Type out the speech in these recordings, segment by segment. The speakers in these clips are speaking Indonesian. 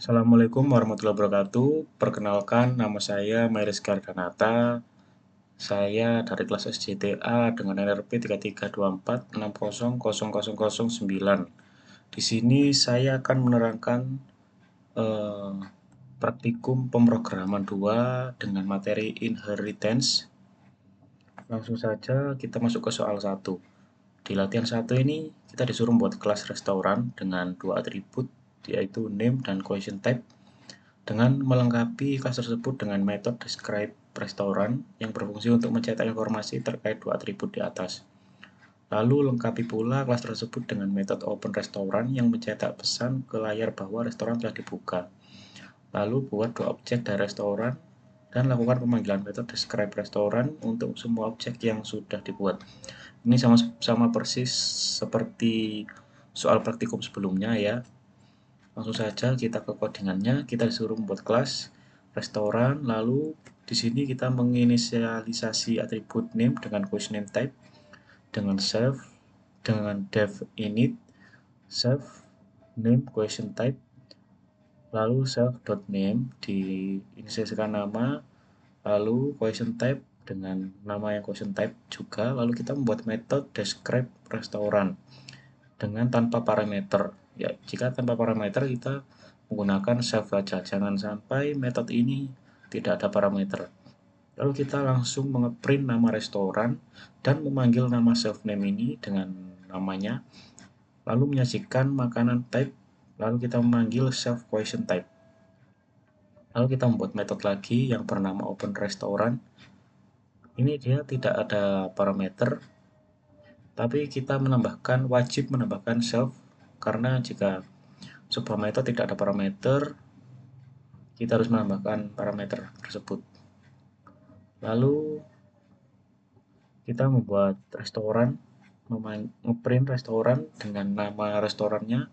Assalamualaikum warahmatullahi wabarakatuh. Perkenalkan, nama saya Mayriska Arkanata. Saya dari kelas SJTA dengan NRP 3324600009. Di sini saya akan menerangkan eh, praktikum pemrograman 2 dengan materi inheritance. Langsung saja kita masuk ke soal 1. Di latihan 1 ini kita disuruh membuat kelas restoran dengan dua atribut, yaitu name dan question type, dengan melengkapi kelas tersebut dengan metode describe restoran yang berfungsi untuk mencetak informasi terkait dua atribut di atas. Lalu lengkapi pula kelas tersebut dengan metode open restoran yang mencetak pesan ke layar bahwa restoran telah dibuka. Lalu buat dua objek dari restoran dan lakukan pemanggilan metode describe restoran untuk semua objek yang sudah dibuat. Ini sama persis seperti soal praktikum sebelumnya ya. Langsung saja kita ke codingannya. Kita disuruh membuat kelas restoran, lalu di sini kita menginisialisasi atribut name dengan question name type, dengan self, dengan def init, self name question type, lalu self.name diinisialisasikan nama, lalu question type dengan nama yang question type juga, lalu kita membuat metode describe restoran dengan tanpa parameter. Ya, jika tanpa parameter kita menggunakan self saja, jangan sampai metode ini tidak ada parameter. Lalu kita langsung mengeprint nama restoran dan memanggil nama self name ini dengan namanya, lalu menyajikan makanan type, lalu kita memanggil self question type. Lalu kita membuat metode lagi yang bernama open restoran. Ini dia tidak ada parameter, tapi kita wajib menambahkan self, karena jika sebuah metode tidak ada parameter, kita harus menambahkan parameter tersebut. Lalu kita membuat restoran, ngeprint restoran dengan nama restorannya,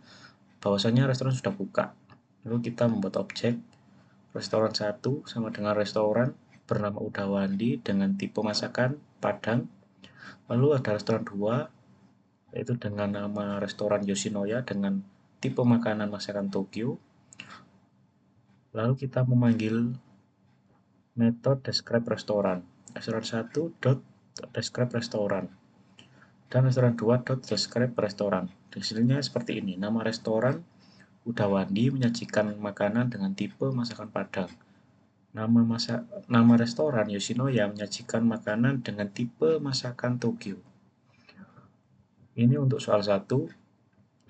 bahwasanya restoran sudah buka. Lalu kita membuat objek restoran 1 sama dengan restoran bernama Udawandi dengan tipe masakan Padang. Lalu ada restoran 2 yaitu dengan nama restoran Yoshinoya dengan tipe makanan masakan Tokyo. Lalu kita memanggil metode describe restoran. Restoran 1 dot describe restoran dan restoran 2 dot describe restoran. Hasilnya seperti ini. Nama restoran Udawandi menyajikan makanan dengan tipe masakan Padang. Nama restoran Yoshinoya menyajikan makanan dengan tipe masakan Tokyo. Ini untuk soal 1.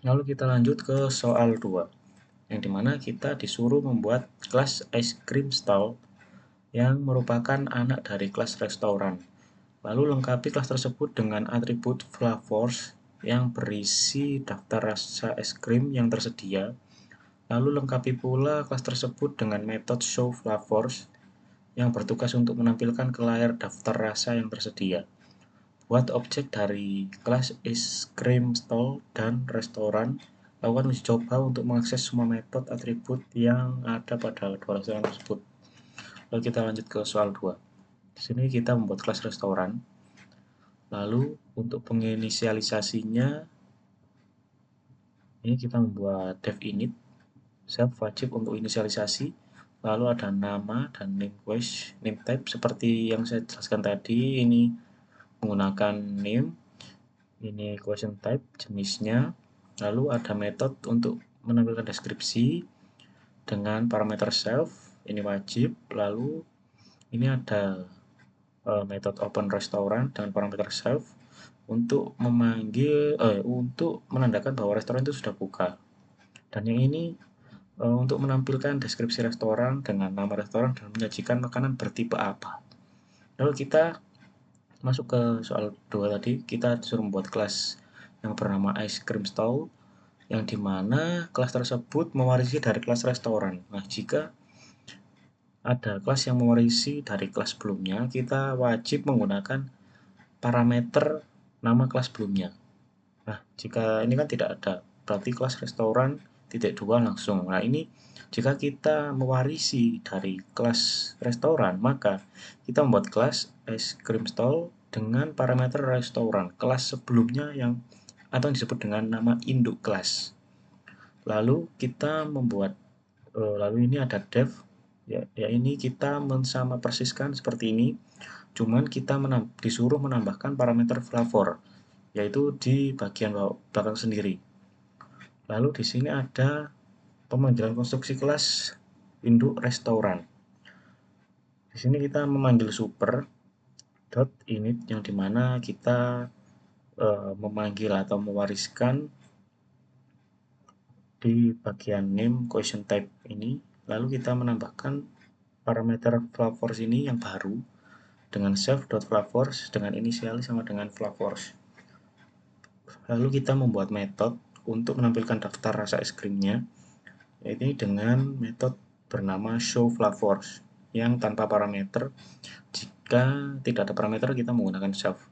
Lalu kita lanjut ke soal 2, yang dimana kita disuruh membuat kelas ice cream stall yang merupakan anak dari kelas restoran. Lalu lengkapi kelas tersebut dengan atribut flavors yang berisi daftar rasa es krim yang tersedia. Lalu lengkapi pula kelas tersebut dengan metode show flavors yang bertugas untuk menampilkan ke layar daftar rasa yang tersedia. Buat objek dari kelas ice cream stall dan restoran. Lakukan uji coba untuk mengakses semua metode atribut yang ada pada dua restoran tersebut. Lalu kita lanjut ke soal 2. Di sini kita membuat kelas restoran. Lalu untuk penginisialisasinya, ini kita membuat dev init, self wajib untuk inisialisasi, lalu ada nama dan name type seperti yang saya jelaskan tadi. Ini menggunakan name, ini question type jenisnya, lalu ada metode untuk menampilkan deskripsi dengan parameter self, ini wajib, lalu ini ada metode open restoran dengan parameter self untuk untuk menandakan bahwa restoran itu sudah buka. Dan yang ini untuk menampilkan deskripsi restoran dengan nama restoran dan menyajikan makanan bertipe apa. Lalu kita masuk ke soal 2 tadi, kita disuruh membuat kelas yang bernama ice cream stall, yang dimana kelas tersebut mewarisi dari kelas restoran. Nah, jika ada kelas yang mewarisi dari kelas sebelumnya, kita wajib menggunakan parameter nama kelas sebelumnya. Nah, jika ini kan tidak ada, berarti kelas restoran titik 2 langsung. Nah, ini jika kita mewarisi dari kelas restoran, maka kita membuat kelas ice cream stall dengan parameter restoran kelas sebelumnya yang atau disebut dengan nama induk kelas. Lalu kita membuat Lalu ini ada dev, ya ini kita sama persiskan seperti ini, cuman kita disuruh menambahkan parameter flavor, yaitu di bagian belakang sendiri. Lalu di sini ada pemanggilan konstruksi kelas induk restoran. Di sini kita memanggil super dot init, yang dimana kita memanggil atau mewariskan di bagian name question type ini. Lalu kita menambahkan parameter flavors ini yang baru dengan self.flavors dengan inisialis sama dengan flavors. Lalu kita membuat metode untuk menampilkan daftar rasa es krimnya, yaitu dengan metode bernama showFlavors yang tanpa parameter. Jika tidak ada parameter, kita menggunakan self.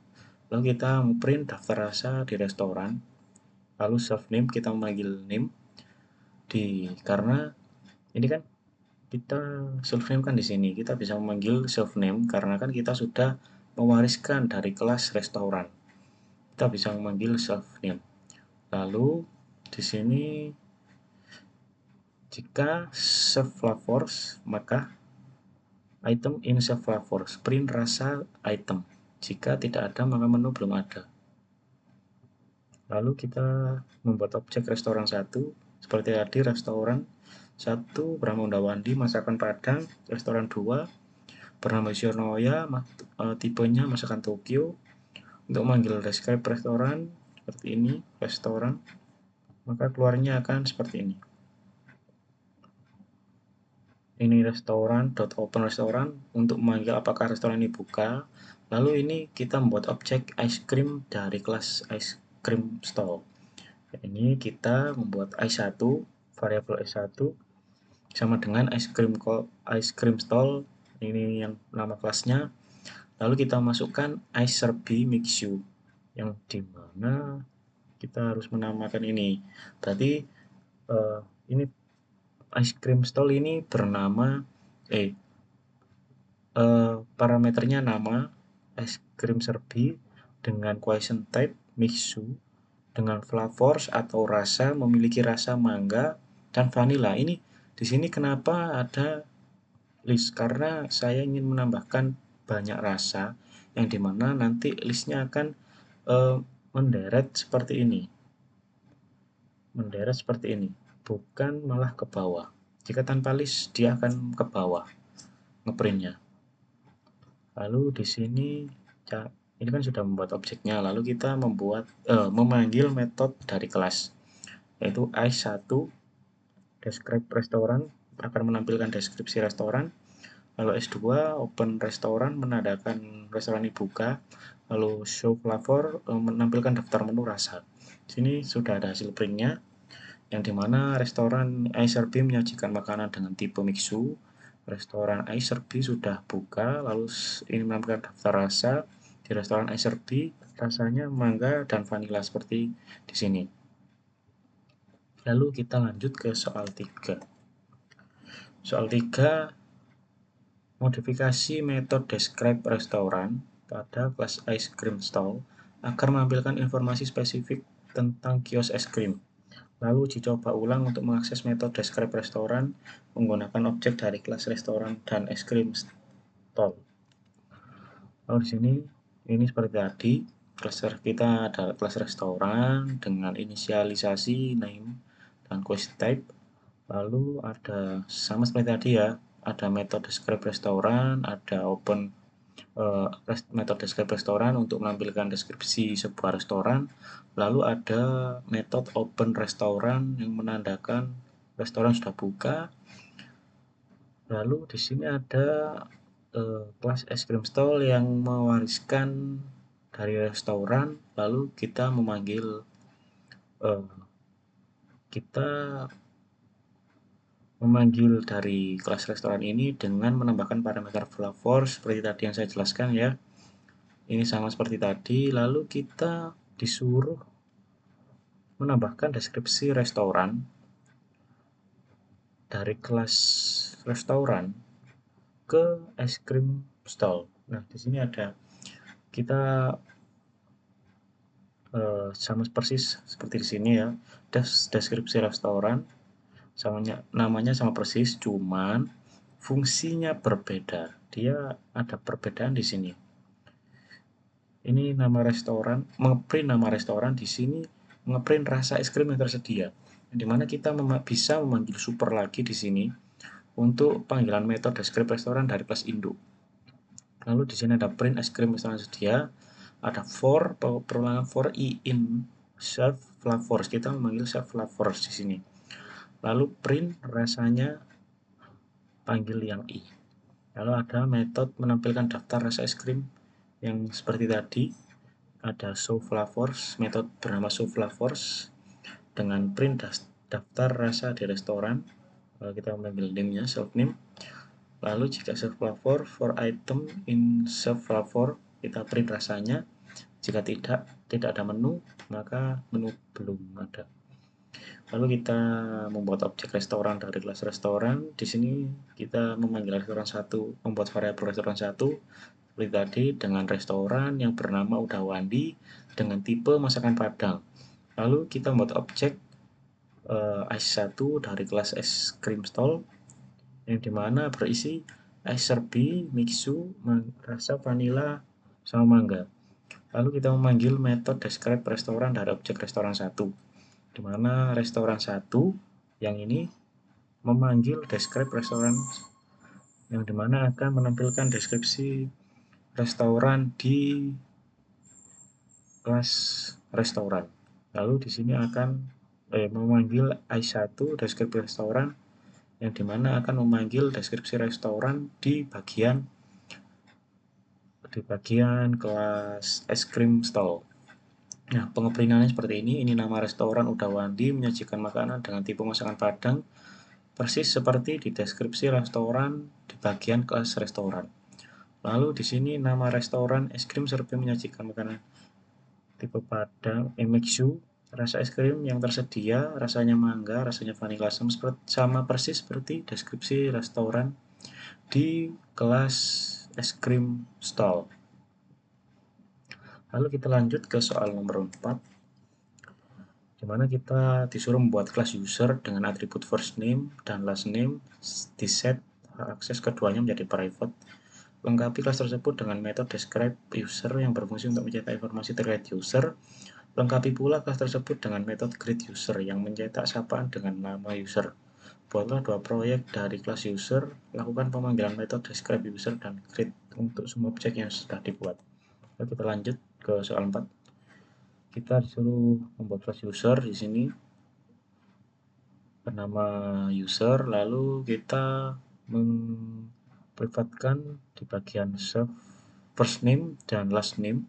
Lalu kita print daftar rasa di restoran. Lalu self name, kita memanggil name karena ini kan kita self name kan di sini kita bisa memanggil self name karena kan kita sudah mewariskan dari kelas restoran. Kita bisa memanggil self name. Lalu di sini jika self flavors, maka item in self flavors print rasa item. Jika tidak ada, maka menu belum ada. Lalu kita membuat objek restoran 1 seperti tadi. Restoran 1 bernama Undawandi, masakan Padang. Restoran 2 bernama Yoshinoya, tipenya masakan Tokyo. Untuk memanggil describe restoran seperti ini, restoran, maka keluarnya akan seperti ini. Ini restoran.open restoran untuk memanggil apakah restoran ini buka. Lalu ini kita membuat objek ice cream dari kelas ice cream stall. Ini kita membuat i1, variabel i1 sama dengan ice cream stall, ini yang nama kelasnya. Lalu kita masukkan ice serbi mixu, yang dimana kita harus menamakan ini. Berarti ini ice cream stall ini bernama parameternya nama ice cream serbi dengan question type mixu dengan flavors atau rasa, memiliki rasa mangga dan vanilla. Ini di sini kenapa ada list? Karena saya ingin menambahkan banyak rasa yang dimana nanti listnya akan menderet seperti ini. Menderet seperti ini, bukan malah ke bawah. Jika tanpa list dia akan ke bawah ngeprintnya. Lalu di sini ini kan sudah membuat objeknya, lalu kita memanggil metode dari kelas, yaitu i1 describe restoran akan menampilkan deskripsi restoran. Lalu S2 open restoran menandakan restoran ini buka. Lalu show flavor menampilkan daftar menu rasa. Sini sudah ada hasil printnya, yang dimana restoran iSerbi menyajikan makanan dengan tipe mixu. Restoran iSerbi sudah buka, lalu ini menampilkan daftar rasa. Di restoran iSerbi rasanya mangga dan vanilla seperti di sini. Lalu kita lanjut ke soal 3. Soal 3, modifikasi metode describe restoran pada kelas ice cream stall agar menampilkan informasi spesifik tentang kios es krim. Lalu uji coba ulang untuk mengakses metode describe restoran menggunakan objek dari kelas restoran dan es krim stall. Lalu di sini ini seperti tadi, cluster kita adalah kelas restoran dengan inisialisasi name dan quest type. Lalu ada sama seperti tadi ya, ada metode describe restoran, ada open metode describe restoran untuk menampilkan deskripsi sebuah restoran. Lalu ada metode open restoran yang menandakan restoran sudah buka. Lalu di sini ada kelas es krim stall yang mewariskan dari restoran. Lalu kita memanggil dari kelas restoran ini dengan menambahkan parameter flavors seperti tadi yang saya jelaskan ya. Ini sama seperti tadi. Lalu kita disuruh menambahkan deskripsi restoran dari kelas restoran ke es krim stall. Nah, di sini ada kita sama persis seperti di sini ya, deskripsi restoran. namanya sama persis, cuman fungsinya berbeda. Dia ada perbedaan di sini. Ini nama restoran, ngeprint nama restoran, di sini ngeprint rasa es krim yang tersedia. Dimana kita bisa memanggil super lagi di sini untuk panggilan metode describe restoran dari kelas induk. Lalu di sini ada print es krim restoran sedia, ada for perulangan for i in self flavors. Kita memanggil self flavors di sini. Lalu print rasanya panggil yang i. Lalu ada metode menampilkan daftar rasa es krim yang seperti tadi. Ada show flavors, metode bernama show flavors dengan print daftar rasa di restoran. Lalu kita mengambil name-nya, self name. Lalu jika self flavor for item in self flavor, kita print rasanya. Jika tidak ada menu, maka menu belum ada. Lalu kita membuat objek restoran dari kelas restoran. Di sini kita memanggil restoran 1, membuat variabel restoran 1 seperti tadi dengan restoran yang bernama Udawandi dengan tipe masakan Padang. Lalu kita membuat objek ice 1 dari kelas es krim stall yang dimana berisi ice serbi, mixu, rasa vanilla, sama mangga. Lalu kita memanggil metode describe restoran dari objek restoran 1, dimana restoran 1 yang ini memanggil describe restoran yang dimana akan menampilkan deskripsi restoran di kelas restoran. Lalu di sini akan memanggil i1 deskripsi restoran yang dimana akan memanggil deskripsi restoran di bagian kelas es krim stall. Nah, pengeprintannya seperti ini. Ini nama restoran Udawandi menyajikan makanan dengan tipe masakan Padang, persis seperti di deskripsi restoran di bagian kelas restoran. Lalu di sini nama restoran es krim serbi menyajikan makanan tipe Padang, mixu, rasa es krim yang tersedia, rasanya mangga, rasanya vanilla, sama persis seperti deskripsi restoran di kelas es krim stall. Lalu kita lanjut ke soal nomor 4, dimana kita disuruh membuat kelas user dengan atribut first name dan last name, diset akses keduanya menjadi private. Lengkapi kelas tersebut dengan metode describe user yang berfungsi untuk mencetak informasi terkait user. Lengkapi pula kelas tersebut dengan metode create user yang mencetak sapaan dengan nama user. Buatlah 2 proyek dari kelas user, lakukan pemanggilan metode describe user dan create untuk semua objek yang sudah dibuat. Lalu kita lanjut ke soal 4. Kita disuruh membuat kelas user di sini bernama user, lalu kita memprivatkan di bagian first name dan last name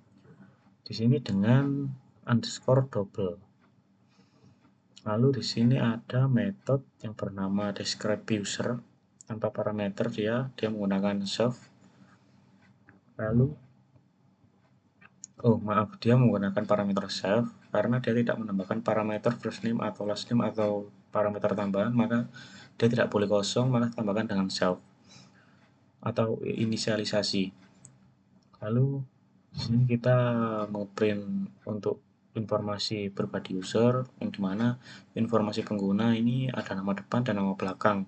di sini dengan underscore double. Lalu di sini ada metode yang bernama describe user tanpa parameter, dia menggunakan self. Lalu dia menggunakan parameter self karena dia tidak menambahkan parameter first name atau last name atau parameter tambahan, maka dia tidak boleh kosong, maka tambahkan dengan self atau inisialisasi. Lalu di sini kita ngeprint untuk informasi pribadi user yang dimana informasi pengguna ini ada nama depan dan nama belakang.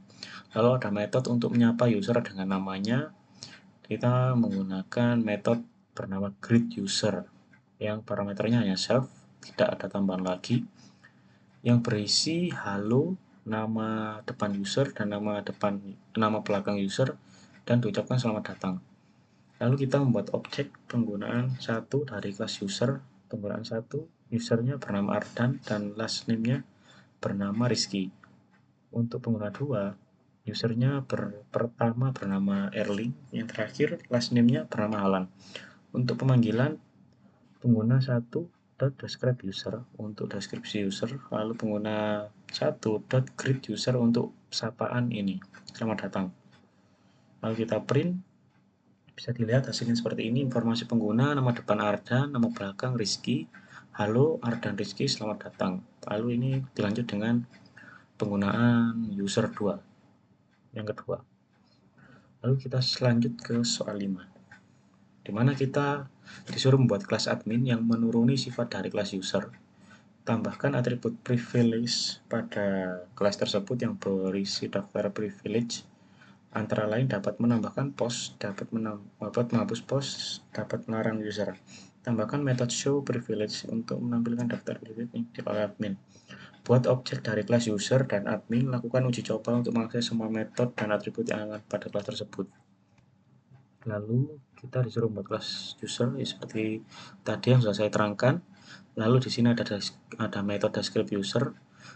Lalu ada metode untuk menyapa user dengan namanya. Kita menggunakan metode bernama greet user yang parameternya hanya self, tidak ada tambahan lagi, yang berisi halo, nama depan user dan nama belakang user, dan diucapkan selamat datang. Lalu kita membuat objek penggunaan 1 dari kelas user. Penggunaan 1, usernya bernama Ardan dan last name-nya bernama Rizky. Untuk pengguna 2, usernya pertama bernama Erling, yang terakhir last name-nya bernama Alan. Untuk pemanggilan pengguna 1 .describe user untuk deskripsi user, lalu pengguna 1 .greet user untuk sapaan ini, selamat datang. Lalu kita print, bisa dilihat hasilnya seperti ini. Informasi pengguna, nama depan Ardan, nama belakang Rizky, halo Ardan Rizky, selamat datang. Lalu ini dilanjut dengan penggunaan user 2 yang kedua. Lalu kita selanjut ke soal 5, dimana kita disuruh membuat kelas admin yang menuruni sifat dari kelas user. tambahkan atribut privilege pada kelas tersebut yang berisi daftar privilege. Antara lain dapat menambahkan post, dapat menghapus post, dapat melarang user. Tambahkan metode show privilege untuk menampilkan daftar privilege oleh admin. Buat objek dari kelas user dan admin, lakukan uji coba untuk mengakses semua metode dan atribut yang ada pada kelas tersebut. Lalu kita disuruh membuat kelas user seperti tadi yang sudah saya terangkan. Lalu di sini ada metode script user.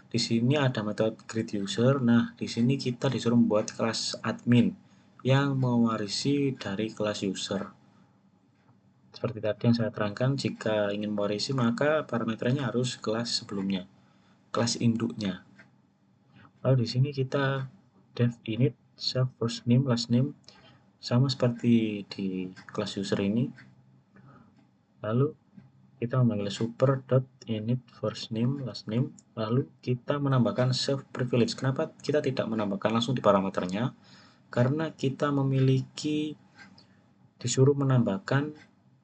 Di sini ada metode create user. Nah, di sini kita disuruh membuat kelas admin yang mewarisi dari kelas user. Seperti tadi yang saya terangkan, jika ingin mewarisi maka parameternya harus kelas sebelumnya, kelas induknya. Lalu di sini kita dev init self first name last name sama seperti di kelas user ini. Lalu kita memanggil super.init first name last name, lalu kita menambahkan self privilege. Kenapa kita tidak menambahkan langsung di parameternya? Karena kita memiliki disuruh menambahkan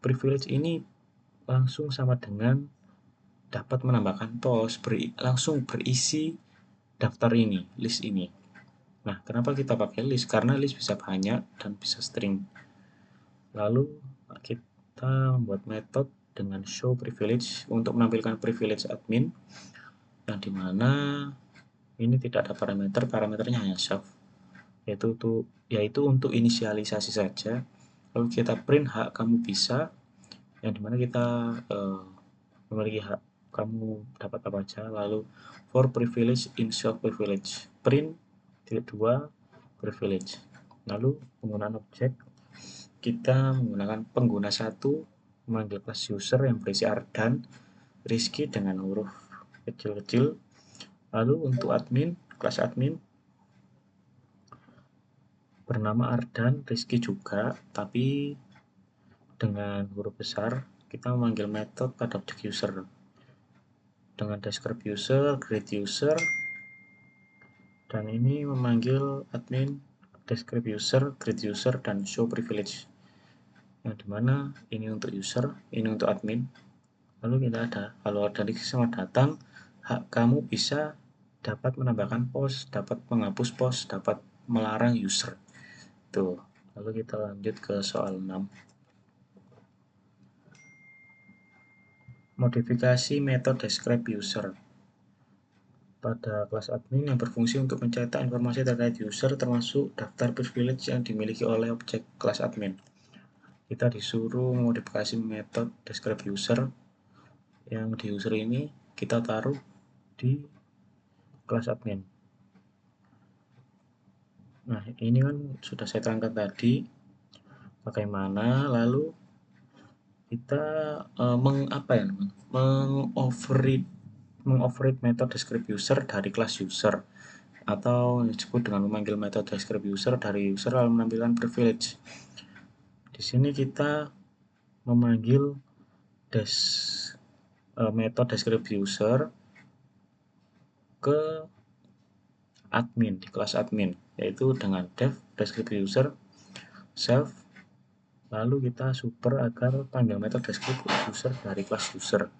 privilege ini langsung sama dengan dapat menambahkan post, langsung berisi daftar ini, list ini. Nah, kenapa kita pakai list? Karena list bisa banyak dan bisa string. Lalu kita membuat metode dengan show privilege untuk menampilkan privilege admin, yang dimana ini tidak ada parameternya hanya self, yaitu untuk inisialisasi saja. Lalu kita print hak kamu bisa, yang dimana kita memiliki hak kamu dapat apa aja. Lalu for privilege in self privilege, print -2 privilege. Lalu penggunaan objek, kita menggunakan pengguna 1 memanggil kelas user yang berisi Ardan, Rizky dengan huruf kecil-kecil. Lalu untuk admin, kelas admin bernama Ardan, Rizky juga, tapi dengan huruf besar. Kita memanggil metode pada objek user dengan describe user, create user, dan ini memanggil admin, describe user, create user, dan show privilege, yang dimana ini untuk user, ini untuk admin. Lalu kita ada kalau ada list selamat datang, hak kamu bisa dapat menambahkan post, dapat menghapus post, dapat melarang user. Tuh. Lalu kita lanjut ke soal 6. Modifikasi metode describe user pada kelas admin yang berfungsi untuk mencetak informasi terkait user termasuk daftar privilege yang dimiliki oleh objek kelas admin. Kita disuruh modifikasi metode describe user, yang di user ini kita taruh di kelas admin. Nah, ini kan sudah saya terangkan tadi bagaimana. Lalu kita mengoverride metode describe user dari kelas user, atau disebut dengan memanggil metode describe user dari user lalu menampilkan privilege. Di sini kita memanggil metode describe user ke admin, di kelas admin, yaitu dengan dev describe user self, lalu kita super agar panggil metode describe user dari kelas user.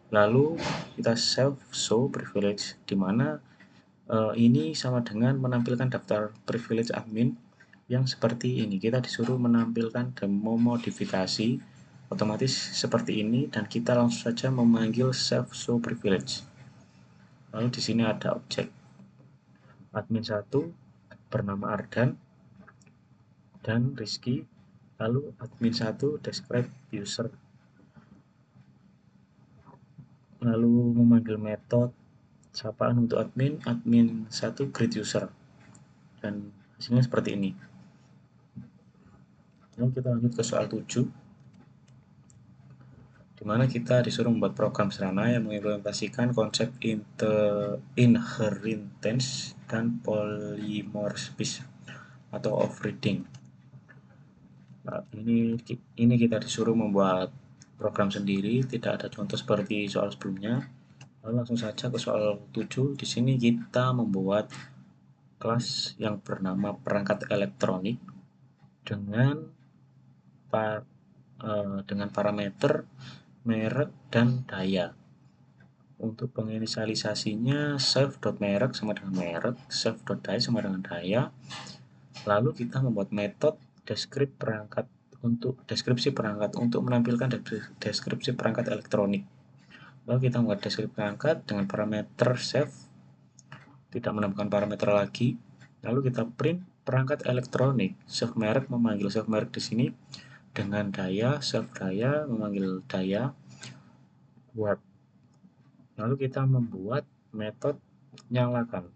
Lalu kita self show privilege, di mana ini sama dengan menampilkan daftar privilege admin yang seperti ini. Kita disuruh menampilkan dan memodifikasi otomatis seperti ini, dan kita langsung saja memanggil self show privilege. Lalu di sini ada objek admin 1 bernama Ardan dan Rizky, lalu admin 1 describe user, lalu memanggil metode sapaan untuk admin 1 create user, dan hasilnya seperti ini. Lalu kita lanjut ke soal 7, di mana kita disuruh membuat program sederhana yang mengimplementasikan konsep inheritance dan polymorphism atau overriding. Nah, ini kita disuruh membuat program sendiri, tidak ada contoh seperti soal sebelumnya. Lalu langsung saja ke soal 7. Di sini kita membuat kelas yang bernama perangkat elektronik dengan parameter merek dan daya. Untuk penginisialisasinya save.merek sama dengan merek, save.daya sama dengan daya. Lalu kita membuat metode deskripsi perangkat untuk menampilkan deskripsi perangkat elektronik. Lalu kita membuat deskripsi perangkat dengan parameter save, tidak menambahkan parameter lagi. Lalu kita print perangkat elektronik. Save merek memanggil save merek di sini dengan daya, save daya memanggil daya buat. Lalu kita membuat metode nyalakan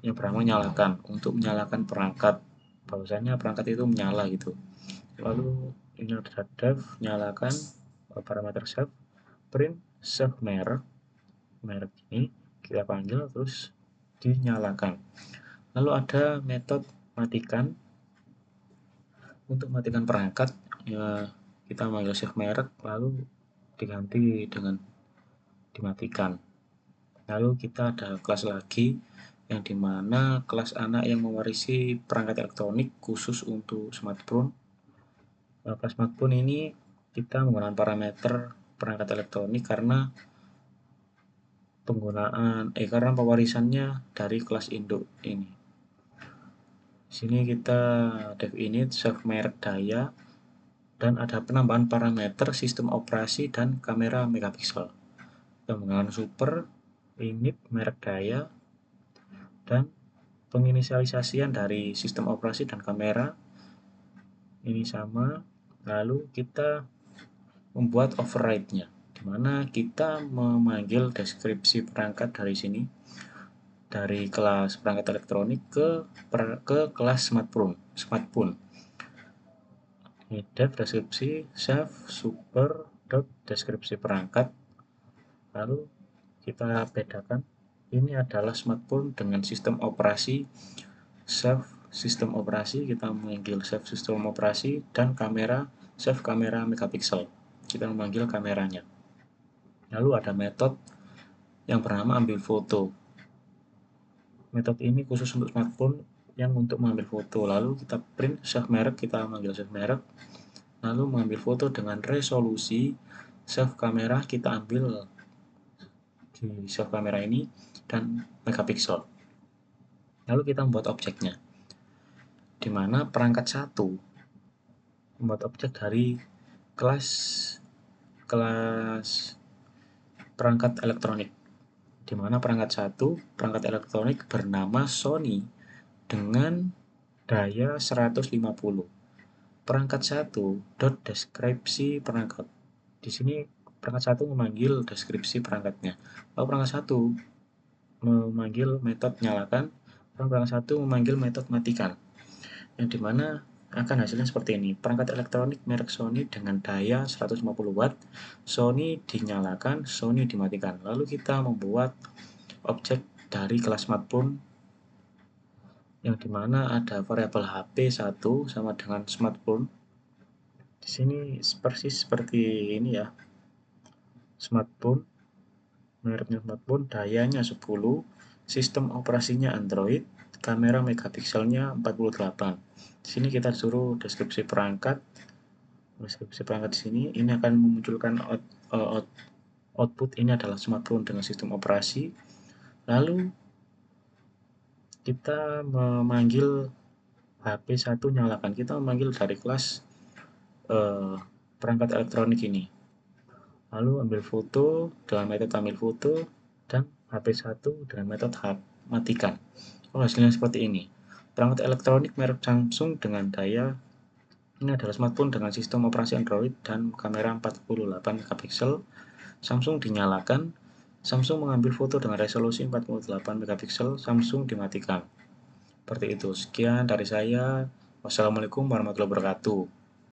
yang bernama nyalakan untuk menyalakan perangkat, bahwasanya perangkat itu menyala gitu. Lalu ini ada dev nyalakan parameter save, print save merek ini kita panggil terus dinyalakan. Lalu ada metode matikan untuk matikan perangkat ya, kita manggil save merek lalu diganti dengan dimatikan. Lalu kita ada kelas lagi yang dimana kelas anak yang mewarisi perangkat elektronik khusus untuk smartphone. Kelas smartphone ini kita menggunakan parameter perangkat elektronik karena karena pewarisannya dari kelas induk ini. Di sini kita dev init save merek daya dan ada penambahan parameter sistem operasi dan kamera megapiksel. Kita menggunakan super init merek daya dan penginisialisasian dari sistem operasi dan kamera ini sama. Lalu kita membuat override-nya, di mana kita memanggil deskripsi perangkat dari sini, dari kelas perangkat elektronik ke kelas smartphone. Ini dev deskripsi save super dot deskripsi perangkat. Lalu kita bedakan ini adalah smartphone dengan sistem operasi. Save sistem operasi, kita memanggil save sistem operasi, dan kamera save kamera megapiksel, kita memanggil kameranya. Lalu ada metode yang bernama ambil foto. Metode ini khusus untuk smartphone yang untuk mengambil foto. Lalu kita print save merek, kita memanggil save merek, lalu mengambil foto dengan resolusi save kamera, kita ambil di save kamera ini dan megapiksel. Lalu kita membuat objeknya, di mana perangkat 1 membuat objek dari kelas perangkat elektronik, di mana perangkat 1 perangkat elektronik bernama Sony dengan daya 150. Perangkat 1 dot deskripsi perangkat. Di sini perangkat 1 memanggil deskripsi perangkatnya. Lalu perangkat 1 memanggil metode nyalakan, perangkat 1 memanggil metode matikan. Yang dimana akan hasilnya seperti ini. Perangkat elektronik merek Sony dengan daya 150 watt, Sony dinyalakan, Sony dimatikan. Lalu kita membuat objek dari kelas smartphone yang dimana ada variabel HP1 sama dengan smartphone. Di sini persis seperti ini ya. Smartphone, mereknya smartphone, dayanya 10, sistem operasinya Android, kamera megapikselnya 48. Di sini kita suruh deskripsi perangkat. Deskripsi perangkat di sini ini akan memunculkan output ini adalah smartphone dengan sistem operasi. Lalu kita memanggil HP1 nyalakan, kita memanggil dari kelas perangkat elektronik ini. Lalu ambil foto dengan metode ambil foto dan HP1 dengan metode matikan. Hasilnya seperti ini. Perangkat elektronik merek Samsung dengan daya, ini adalah smartphone dengan sistem operasi Android dan kamera 48 megapiksel. Samsung dinyalakan, Samsung mengambil foto dengan resolusi 48 megapiksel, Samsung dimatikan. Seperti itu. Sekian dari saya. Wassalamualaikum warahmatullahi wabarakatuh.